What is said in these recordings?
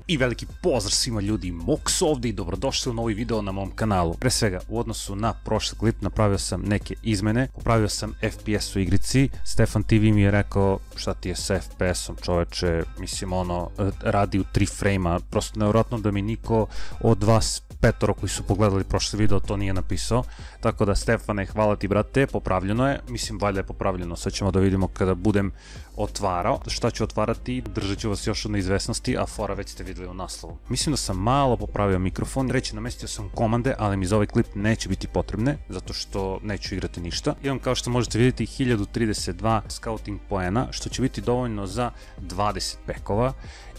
I veliki pozdrav svima ljudi, Mox ovdje i dobrodošli u novi video na mom kanalu. Pre svega, u odnosu na prošli klip napravio sam neke izmene, popravio sam FPS u igrici. Stefan TV mi je rekao šta ti je sa FPS-om čoveče, mislim ono, radi u 3 frame-a, prosto nevjerojatno da mi niko od vas petoro koji su pogledali prošli video to nije napisao. Tako da Stefane, hvala ti brate, popravljeno je, mislim valjda je popravljeno, sad ćemo da vidimo kada budem otvarao. Šta ću otvarati, držat ću vas još od neizvesnosti, a fora već ste vidjeli u naslovu. Mislim da sam malo popravio mikrofon, reći namestio sam komande, ali mi za ovaj klip neće biti potrebne, zato što neću igrati ništa. Imam kao što možete vidjeti 1032 scouting poena, što će biti dovoljno za 20 pekova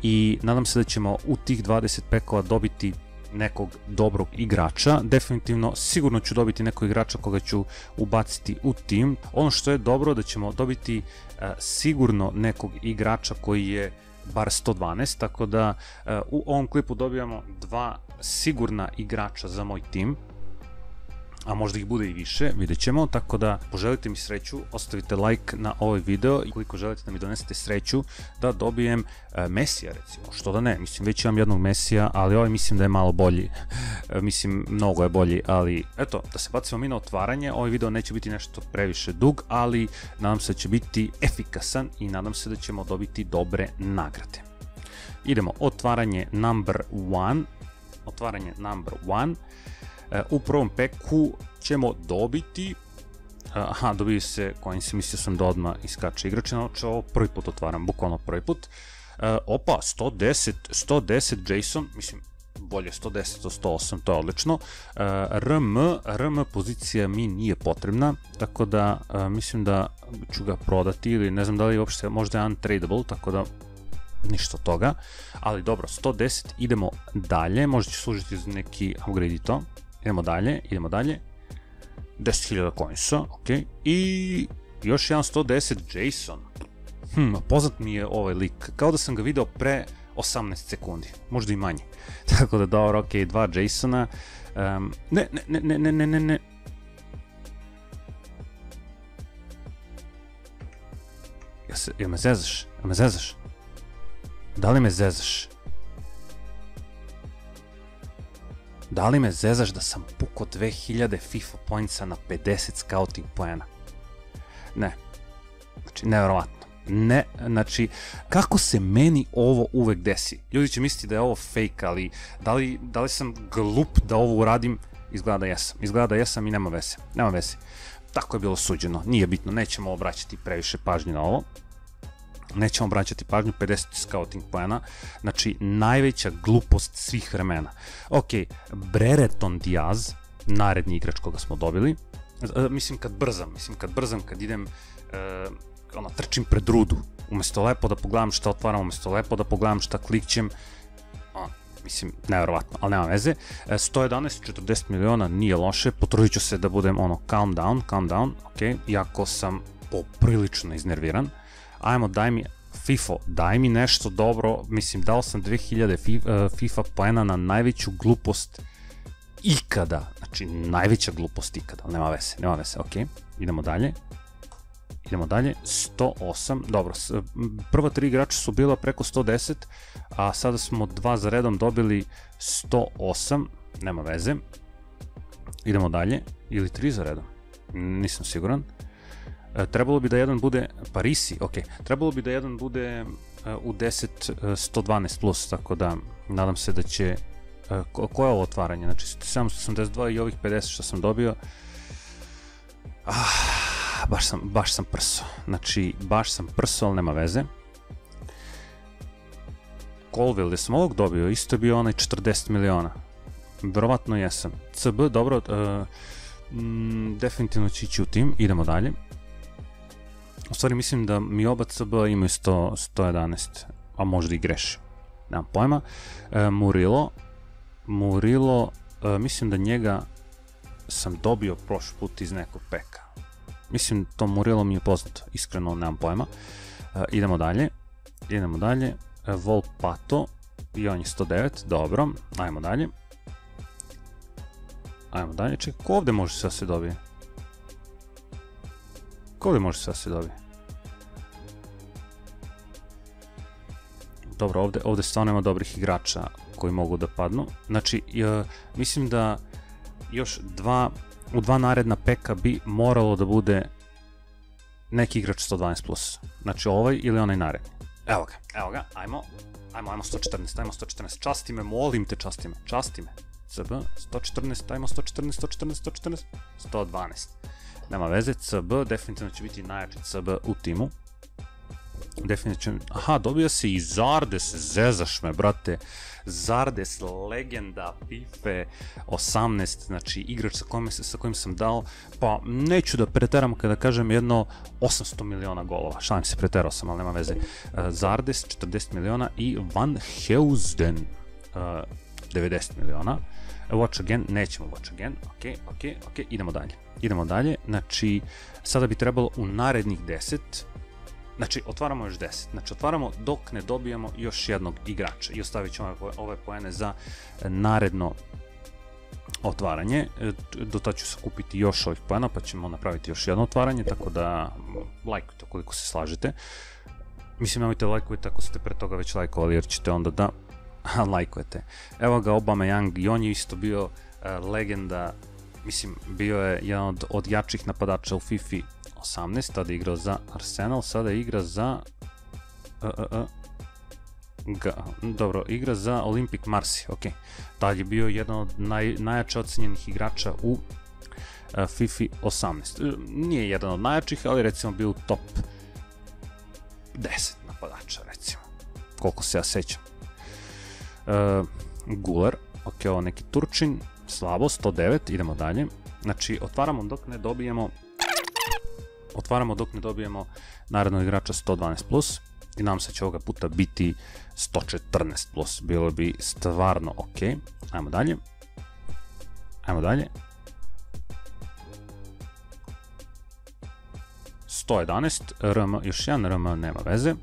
i nadam se da ćemo u tih 20 pekova dobiti nekog dobrog igrača. Definitivno sigurno ću dobiti nekog igrača koga ću ubaciti u tim. Ono što je dobro da ćemo dobiti sigurno nekog igrača koji je bar 112, tako da u ovom klipu dobijamo 2 sigurna igrača za moj tim, a možda ih bude i više, vidjet ćemo, tako da poželite mi sreću, ostavite like na ovaj video i koliko želite da mi donesete sreću da dobijem Mesija recimo, što da ne, mislim već imam jednog Mesija, ali ovaj mislim da je malo bolji, mislim mnogo je bolji, ali eto, da se bacimo mi na otvaranje, ovaj video neće biti nešto previše dug, ali nadam se da će biti efikasan i nadam se da ćemo dobiti dobre nagrade. Idemo, otvaranje number 1, u prvom peku ćemo dobiti, dobiju se coins, mislio sam da odmah iskače igrače, znači ovo prvi put otvaram, bukvalno prvi put. Opa, 110 Jason, mislim bolje 110 od 108, to je odlično. RM pozicija mi nije potrebna, tako da mislim da ću ga prodati ili ne znam da li uopšte možda je untradable, tako da ništa od toga, ali dobro, 110, idemo dalje, možda će služiti za neki upgrade i to. Idemo dalje, 10.000 coinsa, ok, i još jedan 110 Jason. Poznat mi je ovaj lik, kao da sam ga video pre 18 sekundi, možda i manje. Tako da dobro, ok, 2 Jasona, ne. Jel me zezaš? Da li me zezaš? Da li me zezaš da sam pukao 2000 FIFA pointsa na 50 scouting poena? Ne. Znači, nevjerovatno. Ne, znači, kako se meni ovo uvek desi? Ljudi će misliti da je ovo fake, ali da li sam glup da ovo uradim? Izgleda da jesam i nema veze. Tako je bilo suđeno, nije bitno, nećemo obraćati previše pažnje na ovo. Nećemo obraćati pažnju, 50 scouting poena, znači najveća glupost svih vremena. Ok, Brereton Diaz, naredni igrač koga smo dobili, mislim kad brzam, kad idem, trčim pred rudu, umjesto lepo da pogledam šta otvaram, umjesto lepo da pogledam šta klikćem, mislim, nevjerovatno, ali nema veze. 111, 40 miliona, nije loše, potrudit ću se da budem calm down, ok, iako sam poprilično iznerviran. Ajmo, daj mi FIFO, daj mi nešto dobro, mislim dao sam 2000 FIFA poena na najveću glupost ikada, znači najveća glupost ikada, ali nema veze, ok, idemo dalje, 108, dobro, prva 3 igrača su bila preko 110, a sada smo 2 za redom dobili 108, nema veze, idemo dalje, ili 3 za redom, nisam siguran. Trebalo bi da jedan bude Parisi, ok, trebalo bi da jedan bude u 10 112 plus, tako da nadam se da će, koje je ovo otvaranje, znači 782 i ovih 50 što sam dobio, baš sam prso, ali nema veze. Colville, gdje sam ovog dobio, isto je bio onaj 40 miliona, verovatno jesam. CB, dobro, definitivno će ići u tim, idemo dalje. U stvari mislim da mi oba CB imaju 111, a možda i grešim, nemam pojma. Murillo, mislim da njega sam dobio prošli put iz nekog peka. Mislim to Murillo mi je poznato, iskreno nemam pojma. Idemo dalje. Volpato, i on je 109, dobro, ajmo dalje. Čekaj, ko ovdje može sve se dobije? dobro, ovde stvarno ima dobrih igrača koji mogu da padnu. Znači, mislim da još u dva naredna peka bi moralo da bude neki igrač 112+. Znači ovaj ili onaj naredni. Evo ga, ajmo 114, časti me, molim te, časti me. CB, 114, ajmo 112. Nema veze, CB, definitivno će biti najjači CB u timu. Definitivno, aha, dobio se i Zardes, zezaš me, brate. Zardes, legenda FIFA 18, znači igrač sa kojim sam dao, pa neću da preteram kada kažem jedno 800 miliona golova, šalim se, preterao sam, ali nema veze. Zardes, 40 miliona i Van Heusden, 90 miliona. Watch again, nećemo watch again, ok, idemo dalje, znači sada bi trebalo u narednih 10, znači otvaramo još 10, znači otvaramo dok ne dobijemo još jednog igrača i ostavit ćemo ove poene za naredno otvaranje. Do tada ću sakupiti još ovih poena pa ćemo napraviti još jedno otvaranje, tako da lajkujte ukoliko se slažete. Mislim, nemojte lajkujte ako ste pre toga već lajkovali jer ćete onda da lajkujete. Evo ga Aubameyang, i on je isto bio legenda, mislim bio je jedan od jačih napadača u FIFA 18, tada je igrao za Arsenal, sada igra za igra za Olympic Marseille, ok. Tada je bio jedan od najjače ocenjenih igrača u FIFA 18. Nije jedan od najjačih, ali recimo bio u top 10 napadača, recimo, koliko se ja sećam. Guler, ok, ovo neki Turčin, slabo, 109, idemo dalje. Znači, otvaramo dok ne dobijemo narednog igrača 112+, i nam se će ovoga puta biti 114+, bilo bi stvarno ok. Ajmo dalje. 111, RM, još jedan RM, nema veze.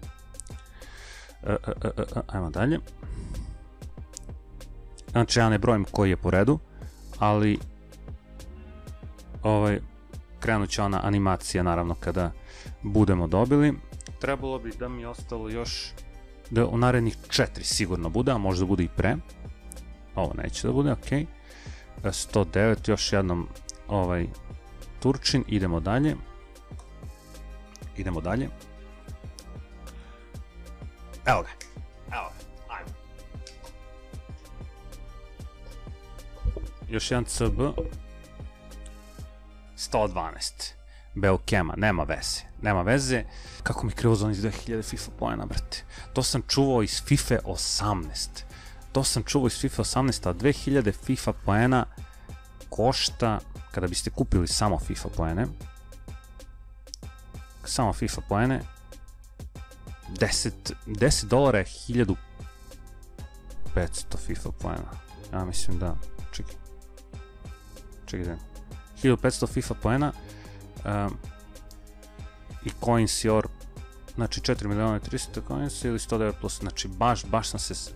Ajmo dalje. Znači, ja ne brojim koji je po redu, ali krenut će ona animacija naravno kada budemo dobili. Trebalo bi da mi je ostalo još da u narednih 4 sigurno bude, a možda bude i pre. Ovo neće da bude, ok. 109, još jednom Turčin, idemo dalje. Evo ga, ajmo. Još jedan CB. 112. Belkema, nema veze. Kako mi krivo za onih 2000 FIFA poena, brate. To sam čuvao iz FIFA 18. A 2000 FIFA poena košta, kada biste kupili samo FIFA poene, 10 dolara je 1500 FIFA poena. Ja mislim da, čekaj, 1500 FIFA poena i coins your, znači 4.300.000 coins ili 109+, znači baš sam se,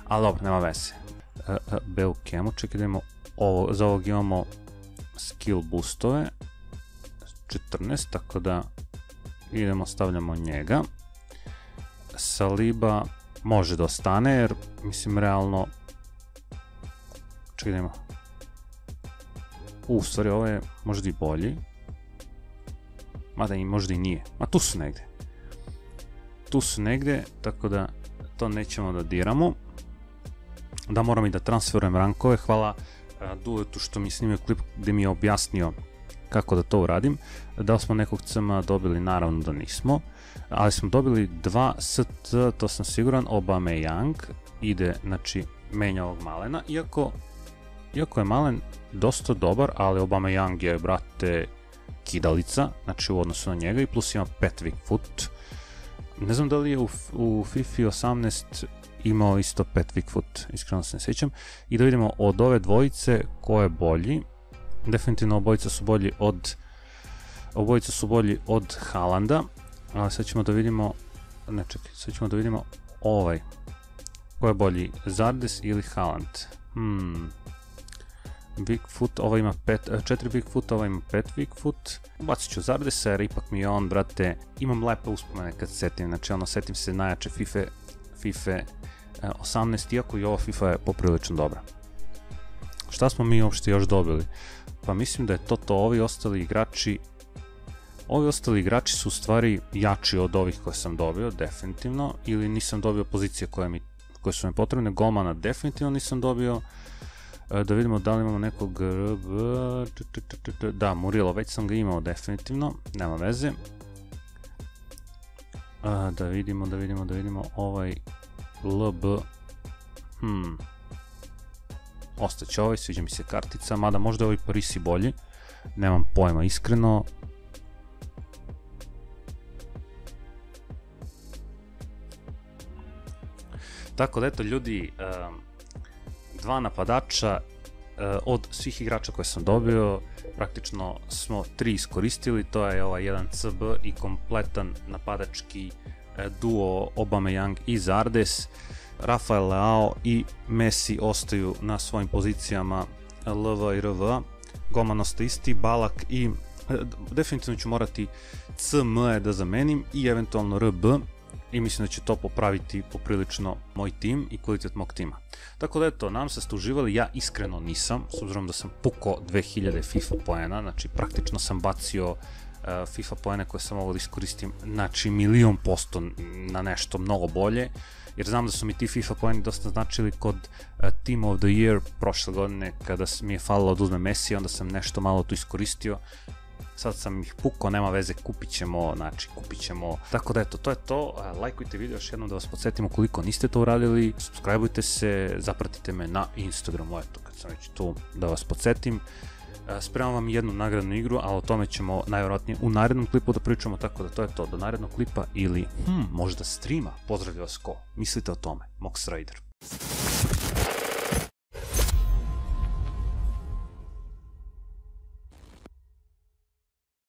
ali dobro, nema veze. Belkemu, čekaj da imamo, za ovog imamo skill boostove, 14, tako da idemo, stavljamo njega. Saliba može da ostane, jer mislim realno, čekaj da imamo, u stvari ovo je možda i bolji, mada i možda i nije, ma tu su negde, tako da to nećemo da diramo. Da, moram i da transferujem rankove, hvala Duletu što mi snimio klip gde mi je objasnio kako da to uradim. Da li smo nekog CM dobili, naravno da nismo, ali smo dobili 2 ST, to sam siguran. Aubameyang ide, znači menja ovog Malena, iako je Malen dosta dobar, ali Aubameyang je, brate, kidalica, znači u odnosu na njega, i plus ima Patrick Foot. Ne znam da li je u FIFA 18 imao isto Patrick Foot, iskreno se ne sjećam. I da vidimo od ove dvojice ko je bolji. Definitivno obojica su bolji od Haalanda, ali sad ćemo da vidimo, ko je bolji, Zardes ili Haaland. Bigfoot, ova ima 4 Bigfoot, ova ima 5 Bigfoot. Ubacit ću Zardesa jer ipak mi je on, brate, imam lepe uspomene kad se setim, znači ono, setim se najjače FIFA 18, iako i ova FIFA je poprilično dobra. Šta smo mi uopšte još dobili? Pa mislim da je to, ovi ostali igrači su u stvari jači od ovih koje sam dobio, definitivno, ili nisam dobio pozicije koje su mi potrebne. Golmana definitivno nisam dobio. Da vidimo da li imamo nekog... Da, Murilo, već sam ga imao definitivno, nema veze. Da vidimo, ovaj LB... Ostaće ovaj, sviđa mi se kartica, mada možda je ovaj Parisi bolji, nemam pojma iskreno. Tako da eto ljudi, 2 napadača od svih igrača koje sam dobio, praktično smo 3 iskoristili, to je ovaj jedan CB i kompletan napadački duo Aubameyang i Zardes. Rafael Leao i Messi ostaju na svojim pozicijama LV i RV. Golman ostaje isti, Balak i definitivno ću morati CM da zamenim i eventualno RB i mislim da će to popraviti poprilično moj tim i kvalitet mog tima. Tako da eto, nadam se da ste uživali, ja iskreno nisam, s obzirom da sam pukao 2000 FIFA poena, znači praktično sam bacio FIFA poene koje sam mogao da iskoristim, znači 1.000.000% na nešto mnogo bolje, jer znam da su mi ti FIFA poeni dosta značili kod Team of the Year prošle godine, kada mi je falilo da uzmem Messi, onda sam nešto malo tu iskoristio. Sad sam ih pukao, nema veze, kupit ćemo. Tako da eto, to je to. Lajkujte video još jednom da vas podsjetim ukoliko niste to uradili. Subscribeujte se, zapratite me na Instagramu, eto, kad sam već tu da vas podsjetim. Spremam vam jednu nagradnu igru, ali o tome ćemo najvjerojatnije u narednom klipu da pričamo, tako da to je to, do narednog klipa ili možda streama. Pozdravlja vas ko? Mislite o tome, Mox Rider.